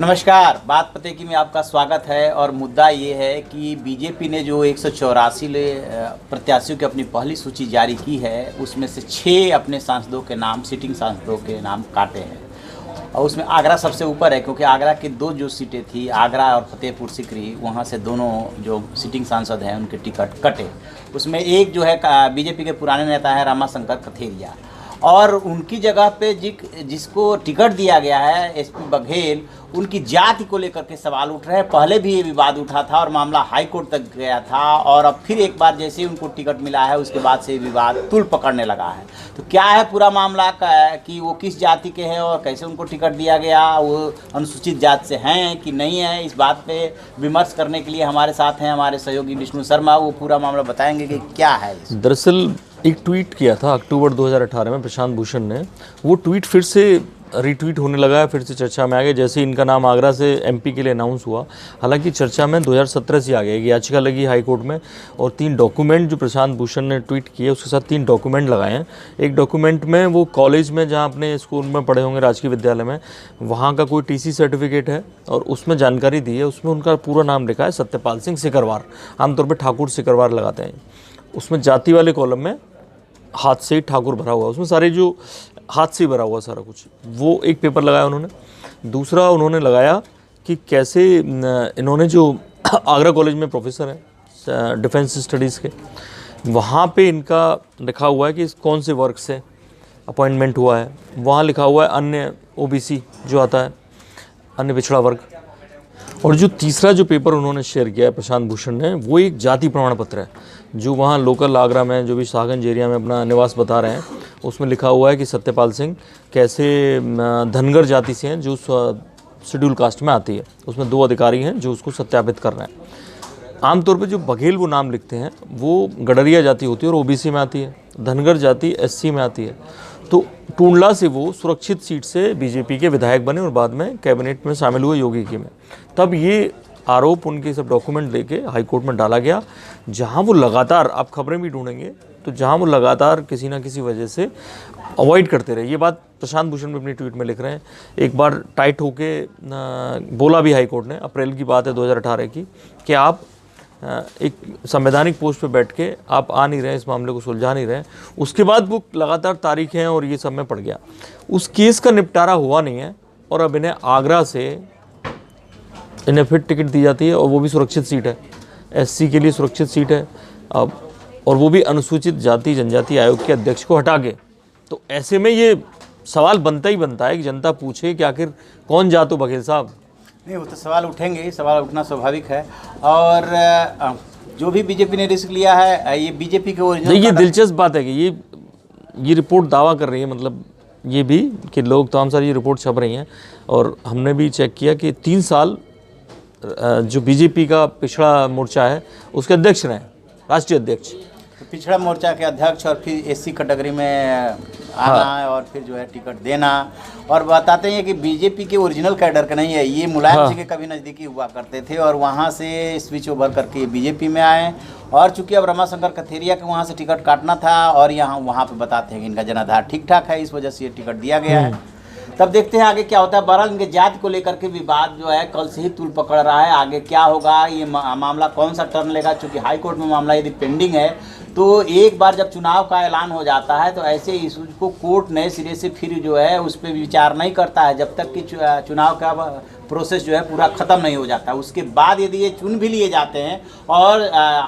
नमस्कार, बात पते की में आपका स्वागत है। और मुद्दा ये है कि बीजेपी ने जो 184 प्रत्याशियों की अपनी पहली सूची जारी की है, उसमें से 6 अपने सांसदों के नाम, सिटिंग सांसदों के नाम काटे हैं। और उसमें आगरा सबसे ऊपर है, क्योंकि आगरा की 2 जो सीटें थी, आगरा और फतेहपुर सीकरी, वहाँ से दोनों जो सिटिंग सांसद हैं उनके टिकट कटे। उसमें एक जो है बीजेपी के पुराने नेता है रमाशंकर कथेरिया, और उनकी जगह पे जिसको टिकट दिया गया है एसपी बघेल, उनकी जाति को लेकर के सवाल उठ रहे हैं। पहले भी ये विवाद उठा था और मामला हाई कोर्ट तक गया था, और अब फिर एक बार जैसे ही उनको टिकट मिला है उसके बाद से विवाद तुल पकड़ने लगा है। तो क्या है पूरा मामला कि वो किस जाति के हैं और कैसे उनको टिकट दिया गया, वो अनुसूचित जाति से हैं कि नहीं है, इस बात पे विमर्श करने के लिए हमारे साथ हैं हमारे सहयोगी विष्णु शर्मा। वो पूरा मामला बताएंगे कि क्या है। दरअसल एक ट्वीट किया था अक्टूबर 2018 में प्रशांत भूषण ने, वो ट्वीट फिर से रीट्वीट होने लगा है, फिर से चर्चा में आ गया। जैसे इनका नाम आगरा से एमपी के लिए अनाउंस हुआ, हालांकि चर्चा में 2017 से आ गया। एक याचिका लगी हाई कोर्ट में और 3 डॉक्यूमेंट जो प्रशांत भूषण ने ट्वीट किए उसके साथ 3 डॉक्यूमेंट लगाए हैं। एक डॉक्यूमेंट में वो कॉलेज में जहाँ अपने स्कूल में पढ़े होंगे राजकीय विद्यालय में, वहाँ का कोई टीसी सर्टिफिकेट है और उसमें जानकारी दी है। उसमें उनका पूरा नाम लिखा है सत्यपाल सिंह सिकरवार, आमतौर पर ठाकुर सिकरवार लगाते हैं। उसमें जाति वाले कॉलम में हाथ से ही ठाकुर भरा हुआ, उसमें सारे जो हाथ से ही भरा हुआ सारा कुछ, वो एक पेपर लगाया उन्होंने। दूसरा उन्होंने लगाया कि कैसे इन्होंने जो आगरा कॉलेज में प्रोफेसर हैं डिफेंस स्टडीज़ के, वहाँ पे इनका लिखा हुआ है कि कौन से वर्ग से अपॉइंटमेंट हुआ है। वहाँ लिखा हुआ है अन्य ओबीसी जो आता है, अन्य पिछड़ा वर्ग। और जो तीसरा जो पेपर उन्होंने शेयर किया है प्रशांत भूषण ने, वो एक जाति प्रमाण पत्र है जो वहाँ लोकल आगरा में जो भी शाहगंज एरिया में अपना निवास बता रहे हैं। उसमें लिखा हुआ है कि सत्यपाल सिंह कैसे धनगर जाति से हैं जो शेड्यूल कास्ट में आती है। उसमें 2 अधिकारी हैं जो उसको सत्यापित कर रहे हैं। आमतौर पे जो बघेल वो नाम लिखते हैं वो गडरिया जाति होती है और ओबीसी में आती है, धनगर जाति एससी में आती है। तो टूंडला से वो सुरक्षित सीट से बीजेपी के विधायक बने और बाद में कैबिनेट में शामिल हुए योगी की में। तब ये आरोप उनके सब डॉक्यूमेंट लेके हाई कोर्ट में डाला गया, जहां वो लगातार, आप खबरें भी ढूंढेंगे तो जहां वो लगातार किसी ना किसी वजह से अवॉइड करते रहे। ये बात प्रशांत भूषण भी अपनी ट्वीट में लिख रहे हैं। एक बार टाइट होके बोला भी हाई कोर्ट ने, अप्रैल की बात है 2018 की, कि आप एक संवैधानिक पोस्ट पे बैठ के आप आ नहीं रहे, इस मामले को सुलझा नहीं रहे। उसके बाद वो लगातार तारीखें और ये सब में पड़ गया। उस केस का निपटारा हुआ नहीं है और अब इन्हें आगरा से इन्हें फिर टिकट दी जाती है और वो भी सुरक्षित सीट है, एससी के लिए सुरक्षित सीट है अब, और वो भी अनुसूचित जाति जनजाति आयोग के अध्यक्ष को हटा के। तो ऐसे में ये सवाल बनता ही बनता है कि जनता पूछे कि आखिर कौन जातो बघेल साहब। नहीं, वो तो सवाल उठेंगे, सवाल उठना स्वाभाविक है। और जो भी बीजेपी ने रिस्क लिया है, ये बीजेपी के ओरिजिनल। ये दिलचस्प बात है कि ये रिपोर्ट दावा कर रही है, मतलब ये भी कि लोग तमाम सारी ये रिपोर्ट छप रही हैं और हमने भी चेक किया कि 3 साल जो बीजेपी का पिछड़ा मोर्चा है उसके अध्यक्ष रहे, राष्ट्रीय अध्यक्ष। तो पिछड़ा मोर्चा के अध्यक्ष और फिर एससी कैटेगरी में आना है और फिर जो है टिकट देना। और बताते हैं कि बीजेपी के ओरिजिनल कैडर का नहीं है, ये मुलायम सिंह के कभी नज़दीकी हुआ करते थे और वहाँ से स्विच ओवर करके बीजेपी में आए। और चूंकि अब रमाशंकर कथेरिया के वहाँ से टिकट काटना था और वहाँ पे बताते हैं कि इनका जनाधार ठीक ठाक है, इस वजह से ये टिकट दिया गया है। तब देखते हैं आगे क्या होता है। बहरहाल इनके जाति को लेकर के विवाद जो है कल से ही तुल पकड़ रहा है। आगे क्या होगा, ये मामला कौन सा टर्न लेगा, चूँकि हाई कोर्ट में मामला यदि पेंडिंग है तो एक बार जब चुनाव का ऐलान हो जाता है तो ऐसे इशूज को कोर्ट नए सिरे से फिर जो है उस पर विचार नहीं करता है जब तक कि चुनाव का प्रोसेस जो है पूरा ख़त्म नहीं हो जाता। उसके बाद यदि ये चुन भी लिए जाते हैं और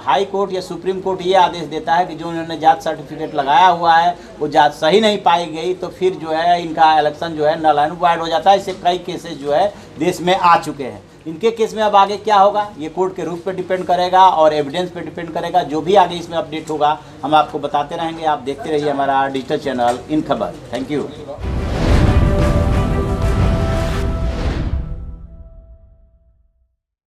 हाई कोर्ट या सुप्रीम कोर्ट ये आदेश देता है कि जो उन्होंने जात सर्टिफिकेट लगाया हुआ है वो जात सही नहीं पाई गई, तो फिर जो है इनका इलेक्शन जो है नल एंड वॉइड हो जाता है। इससे कई केसेस जो है देश में आ चुके हैं। इनके केस में अब आगे क्या होगा ये कोर्ट के रूप पे डिपेंड करेगा और एविडेंस पे डिपेंड करेगा। जो भी आगे इसमें अपडेट होगा हम आपको बताते रहेंगे। आप देखते रहिए हमारा डिजिटल चैनल इन खबर। Thank you.